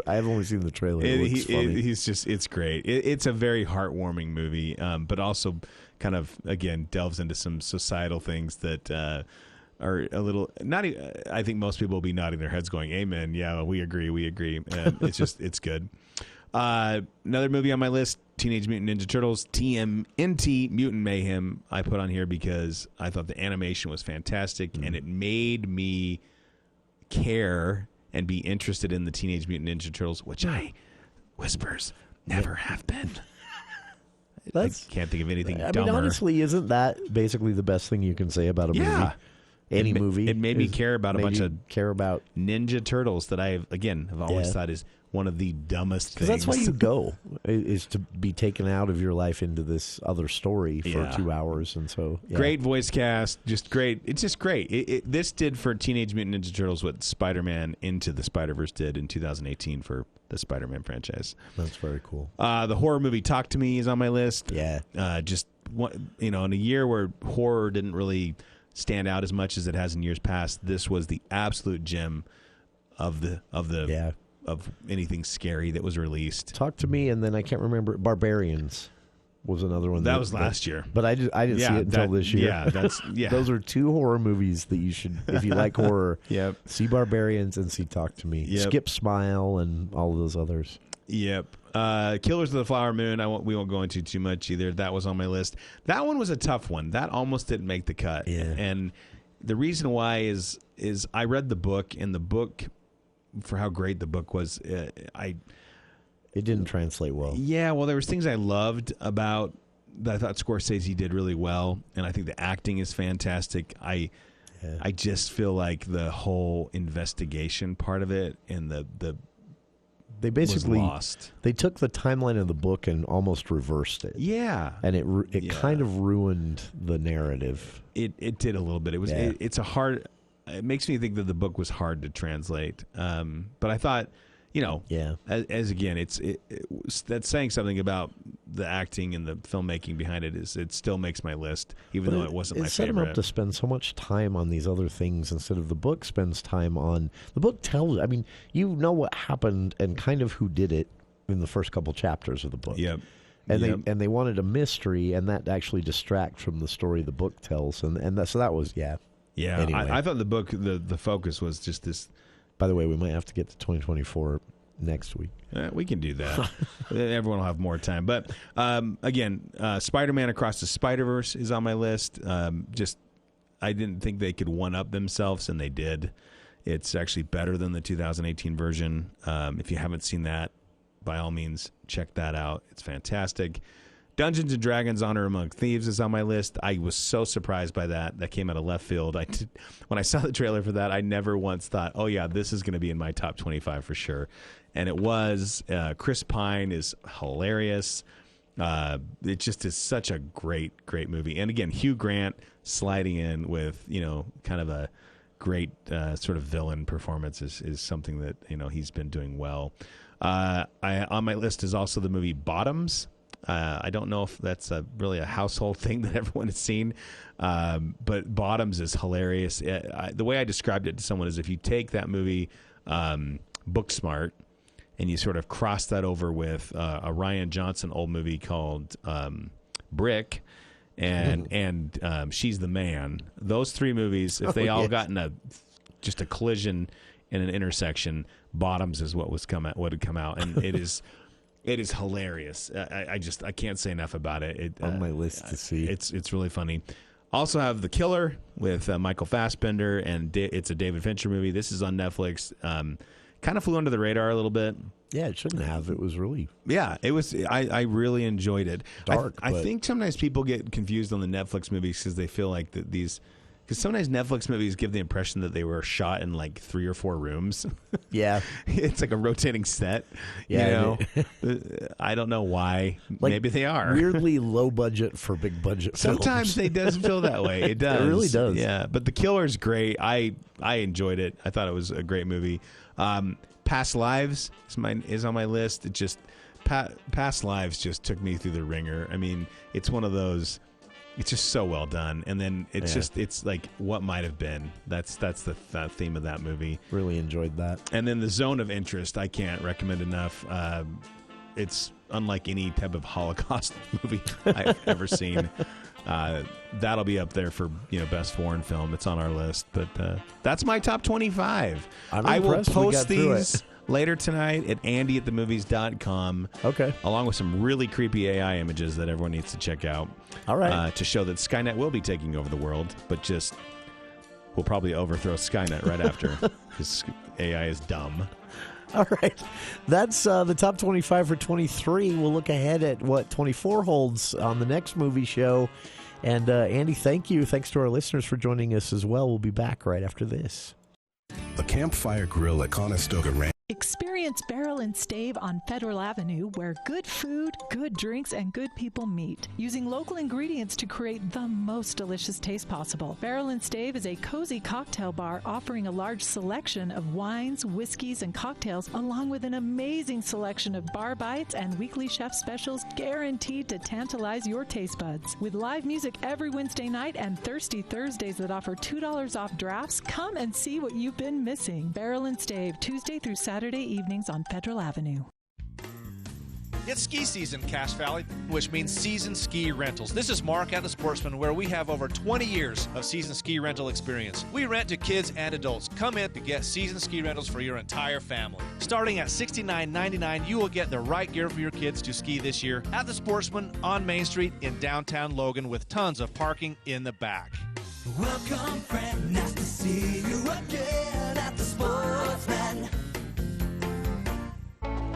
I've only seen the trailer. It looks funny. It's great. It's a very heartwarming movie, but also kind of again delves into some societal things that are a little not. I think most people will be nodding their heads, going, "Amen." Yeah, we agree. It's good. Another movie on my list, Teenage Mutant Ninja Turtles, TMNT, Mutant Mayhem, I put on here because I thought the animation was fantastic, and it made me care and be interested in the Teenage Mutant Ninja Turtles, which whispers, never have been. I can't think of anything dumber. I mean, honestly, isn't that basically the best thing you can say about a movie? Any movie. It made me care about care about Ninja Turtles that have always thought is one of the dumbest things. Because that's why you go, is to be taken out of your life into this other story for 2 hours. And so, great voice cast, just great. It's just great. This did for Teenage Mutant Ninja Turtles what Spider-Man Into the Spider-Verse did in 2018 for the Spider-Man franchise. That's very cool. The horror movie Talk to Me is on my list. Yeah. Just in a year where horror didn't really stand out as much as it has in years past, this was the absolute gem of the anything scary that was released. Talk to Me, and then I can't remember. Barbarians was another one. That was last year. But I didn't see it until this year. Yeah, Those are 2 horror movies that you should, if you like horror, Yep. see Barbarians and see Talk to Me. Yep. Skip Smile and all of those others. Yep. Killers of the Flower Moon, we won't go into too much either. That was on my list. That one was a tough one. That almost didn't make the cut. Yeah. And the reason why is I read the book, and the book, for how great the book was, it didn't translate well. Yeah, well, there was things I loved about that I thought Scorsese did really well, and I think the acting is fantastic. I just feel like the whole investigation part of it and they basically was lost. They took the timeline of the book and almost reversed it. Yeah, and it kind of ruined the narrative. It did a little bit. It was it's a hard. It makes me think that the book was hard to translate. But I thought, as again, that's saying something about the acting and the filmmaking behind it. It still makes my list, even though it wasn't my favorite. It set him up to spend so much time on these other things instead of the book spends time on. The book tells, I mean, you know what happened and kind of who did it in the first couple chapters of the book. Yep. And they wanted a mystery, and that actually distracts from the story the book tells, so that was Yeah, anyway. I thought the book, the focus was just this. By the way, we might have to get to 2024 next week. We can do that. Everyone will have more time. But again, Spider-Man Across the Spider-Verse is on my list. I didn't think they could one-up themselves, and they did. It's actually better than the 2018 version. If you haven't seen that, by all means, check that out. It's fantastic. Dungeons and Dragons: Honor Among Thieves is on my list. I was so surprised by that. That came out of left field. When I saw the trailer for that, I never once thought, oh, yeah, this is going to be in my top 25 for sure. And it was. Chris Pine is hilarious. It just is such a great, great movie. And again, Hugh Grant sliding in with, kind of a great sort of villain performance is something that, he's been doing well. On my list is also the movie Bottoms. I don't know if that's really a household thing that everyone has seen, but Bottoms is hilarious. The way I described it to someone is if you take that movie, Booksmart, and you sort of cross that over with a Rian Johnson old movie called Brick, and She's the Man. Those 3 movies, if they all got in just a collision in an intersection, Bottoms is what would come out, and it is. It is hilarious. I can't say enough about it. On my list to see. It's really funny. Also have The Killer with Michael Fassbender, and it's a David Fincher movie. This is on Netflix. Kind of flew under the radar a little bit. Yeah, it shouldn't have. It was really... Yeah, it was. I really enjoyed it. Dark. I think sometimes people get confused on the Netflix movies because they feel like these... Because sometimes Netflix movies give the impression that they were shot in like 3 or 4 rooms. Yeah. It's like a rotating set. Yeah. I don't know why. Maybe they are. Weirdly low budget for big budget Sometimes films. it does feel that way. It does. It really does. Yeah. But The Killer's great. I enjoyed it. I thought it was a great movie. Past Lives is on my list. It just... Past Lives just took me through the ringer. I mean, it's one of those... It's just so well done, and then it's like what might have been. That's the theme of that movie. Really enjoyed that. And then The Zone of Interest, I can't recommend enough. It's unlike any type of Holocaust movie I've ever seen. That'll be up there for best foreign film. It's on our list, but that's my top 25. I will post these later tonight at andyatthemovies.com. Okay. Along with some really creepy AI images that everyone needs to check out. All right. To show that Skynet will be taking over the world, but we'll probably overthrow Skynet right after because AI is dumb. All right. That's the top 25 for 23. We'll look ahead at what 24 holds on the next movie show. And Andy, thank you. Thanks to our listeners for joining us as well. We'll be back right after this. The Campfire Grill at Conestoga Ranch. Experience barrel Barrel and Stave on Federal Avenue, where good food, good drinks, and good people meet, using local ingredients to create the most delicious taste possible. Barrel and Stave is a cozy cocktail bar offering a large selection of wines, whiskeys, and cocktails, along with an amazing selection of bar bites and weekly chef specials guaranteed to tantalize your taste buds. With live music every Wednesday night and Thirsty Thursdays that offer $2 off drafts, come and see what you've been missing. Barrel and Stave, Tuesday through Saturday evenings on Federal Avenue. It's ski season, Cache Valley, which means season ski rentals. This is Mark at the Sportsman, where we have over 20 years of season ski rental experience. We rent to kids and adults. Come in to get season ski rentals for your entire family. Starting at $69.99, you will get the right gear for your kids to ski this year at the Sportsman on Main Street in downtown Logan, with tons of parking in the back. Welcome, friend. Nice to see you again at the Sportsman.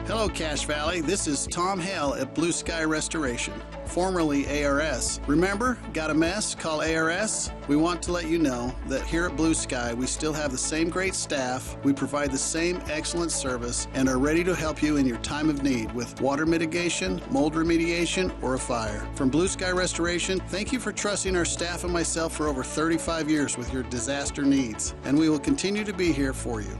Hello, Cache Valley. This is Tom Hale at Blue Sky Restoration, formerly ARS. Remember, got a mess? Call ARS. We want to let you know that here at Blue Sky, we still have the same great staff, we provide the same excellent service, and are ready to help you in your time of need with water mitigation, mold remediation, or a fire. From Blue Sky Restoration, thank you for trusting our staff and myself for over 35 years with your disaster needs, and we will continue to be here for you.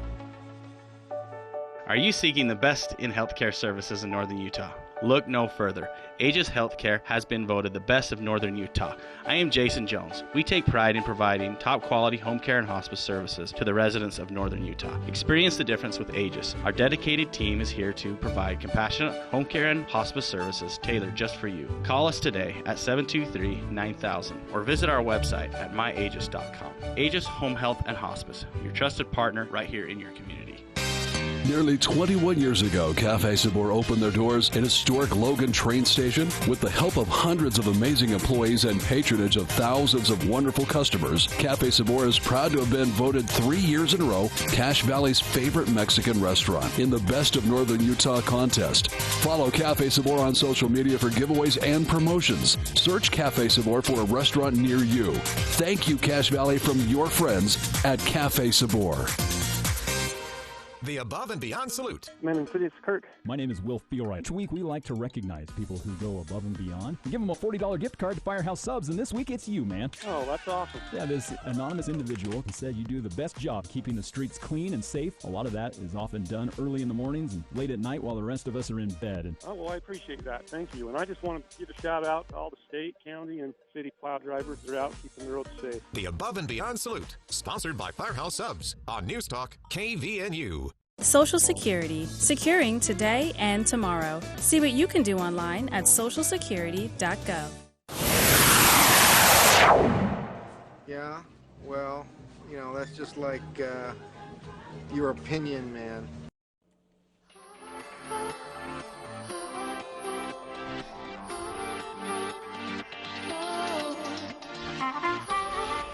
Are you seeking the best in healthcare services in Northern Utah? Look no further. Aegis Healthcare has been voted the best of Northern Utah. I am Jason Jones. We take pride in providing top quality home care and hospice services to the residents of Northern Utah. Experience the difference with Aegis. Our dedicated team is here to provide compassionate home care and hospice services tailored just for you. Call us today at 723-9000 or visit our website at myaegis.com. Aegis Home Health and Hospice, your trusted partner right here in your community. Nearly 21 years ago, Cafe Sabor opened their doors in historic Logan train station. With the help of hundreds of amazing employees and patronage of thousands of wonderful customers, Cafe Sabor is proud to have been voted 3 years in a row Cache Valley's favorite Mexican restaurant in the Best of Northern Utah contest. Follow Cafe Sabor on social media for giveaways and promotions. Search Cafe Sabor for a restaurant near you. Thank you, Cache Valley, from your friends at Cafe Sabor. The Above and Beyond Salute. My name is Kurt. My name is Will Feelright. Each week we like to recognize people who go above and beyond and give them a $40 gift card to Firehouse Subs, and this week it's you, man. Oh, that's awesome. Yeah, this anonymous individual said you do the best job keeping the streets clean and safe. A lot of that is often done early in the mornings and late at night while the rest of us are in bed. And oh, well, I appreciate that. Thank you. And I just want to give a shout out to all the state, county, and city plow drivers that are out keeping the roads safe. The Above and Beyond Salute, sponsored by Firehouse Subs on News Talk KVNU. Social Security, securing today and tomorrow. See what you can do online at socialsecurity.gov. Yeah, well, you know, that's just like your opinion, man.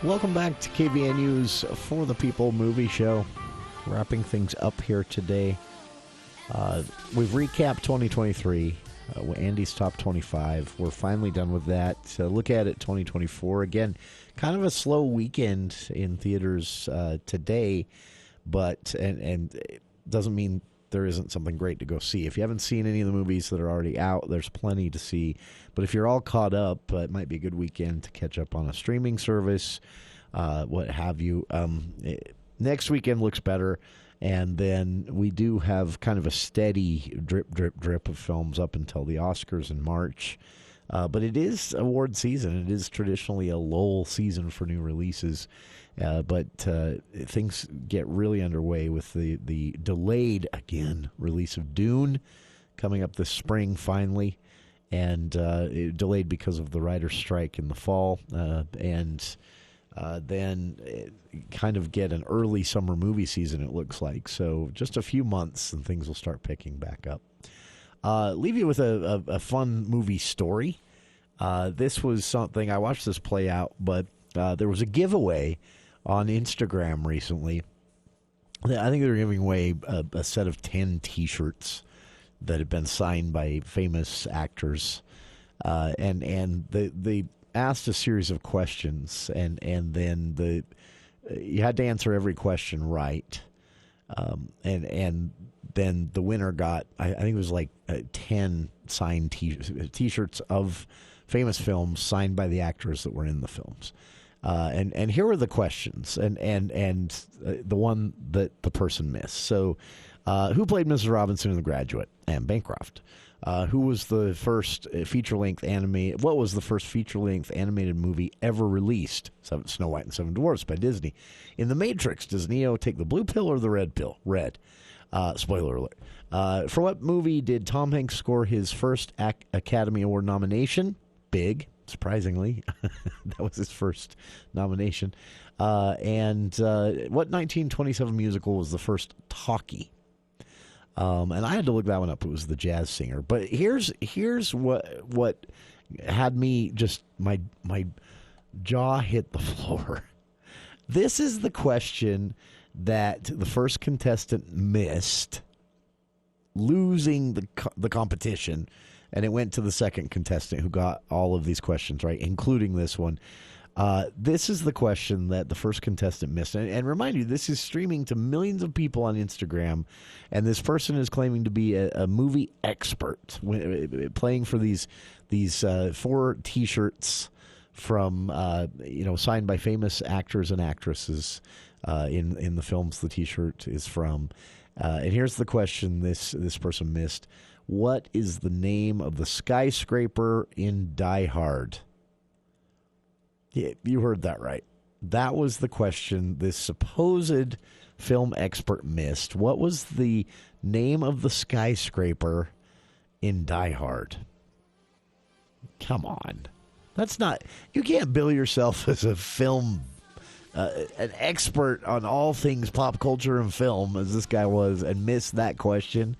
Welcome back to KVNU's For the People movie show. Wrapping things up here today. We've recapped 2023, Andy's top 25. We're finally done with that. Look at it 2024. Again, kind of a slow weekend in theaters today, but and it doesn't mean there isn't something great to go see. If you haven't seen any of the movies that are already out, there's plenty to see. But if you're all caught up, it might be a good weekend to catch up on a streaming service, what have you. Next weekend looks better, and then we do have kind of a steady drip of films up until the Oscars in March. But it is award season. It is traditionally a lull season for new releases. But things get really underway with the delayed, again, release of Dune coming up this spring finally, and it delayed because of the writer's strike in the fall, and then kind of get an early summer movie season, it looks like. So just a few months and things will start picking back up. Leave you with a fun movie story. This was something, I watched this play out, but there was a giveaway on Instagram recently. I think they were giving away a set of 10 T-shirts that had been signed by famous actors. And they asked a series of questions, and then you had to answer every question right. And then the winner got, I think it was like 10 signed T-shirts of famous films signed by the actors that were in the films. And here were the questions, and the one that the person missed. So, who played Mrs. Robinson in The Graduate? Anne Bancroft. Who was the first feature-length animated? What was the first feature-length animated movie ever released? Snow White and Seven Dwarfs by Disney. In The Matrix, does Neo take the blue pill or the red pill? Red. Spoiler alert. For what movie did Tom Hanks score his first Academy Award nomination? Big. Surprisingly, that was his first nomination. And what 1927 musical was the first talkie? And I had to look that one up. It was The Jazz Singer. But here's what had me just my jaw hit the floor. This is the question that the first contestant missed, losing the competition. And it went to the second contestant who got all of these questions right, including this one. This is the question that the first contestant missed. And remind you, this is streaming to millions of people on Instagram. And this person is claiming to be a movie expert, playing for these 4 T-shirts from, signed by famous actors and actresses in the films the T-shirt is from. And here's the question this person missed. What is the name of the skyscraper in Die Hard? Yeah, you heard that right. That was the question this supposed film expert missed. What was the name of the skyscraper in Die Hard? Come on. That's not... You can't bill yourself as a film... an expert on all things pop culture and film, as this guy was, and miss that question.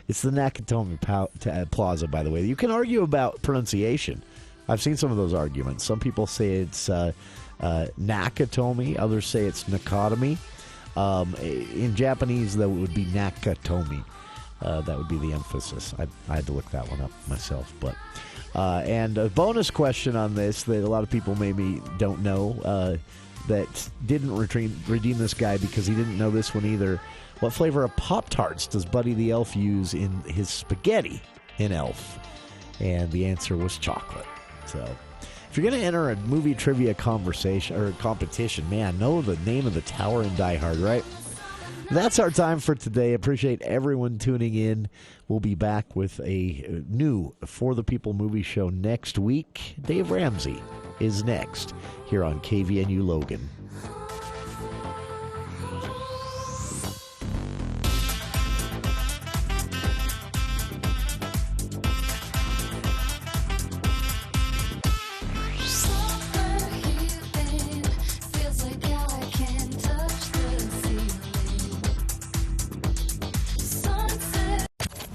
It's the Nakatomi Plaza, by the way. You can argue about pronunciation. I've seen some of those arguments. Some people say it's Nakatomi. Others say it's Nakatomi. In Japanese, that would be Nakatomi. That would be the emphasis. I had to look that one up myself. But and a bonus question on this that a lot of people maybe don't know that didn't redeem this guy because he didn't know this one either. What flavor of Pop-Tarts does Buddy the Elf use in his spaghetti in Elf? And the answer was chocolate. So, if you're going to enter a movie trivia conversation or competition, man, know the name of the tower in Die Hard, right? That's our time for today. Appreciate everyone tuning in. We'll be back with a new For the People movie show next week. Dave Ramsey is next here on KVNU Logan.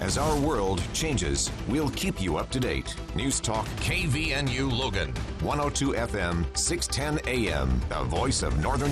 As our world changes, we'll keep you up to date. News Talk KVNU Logan, 102 FM, 610 AM, the voice of Northern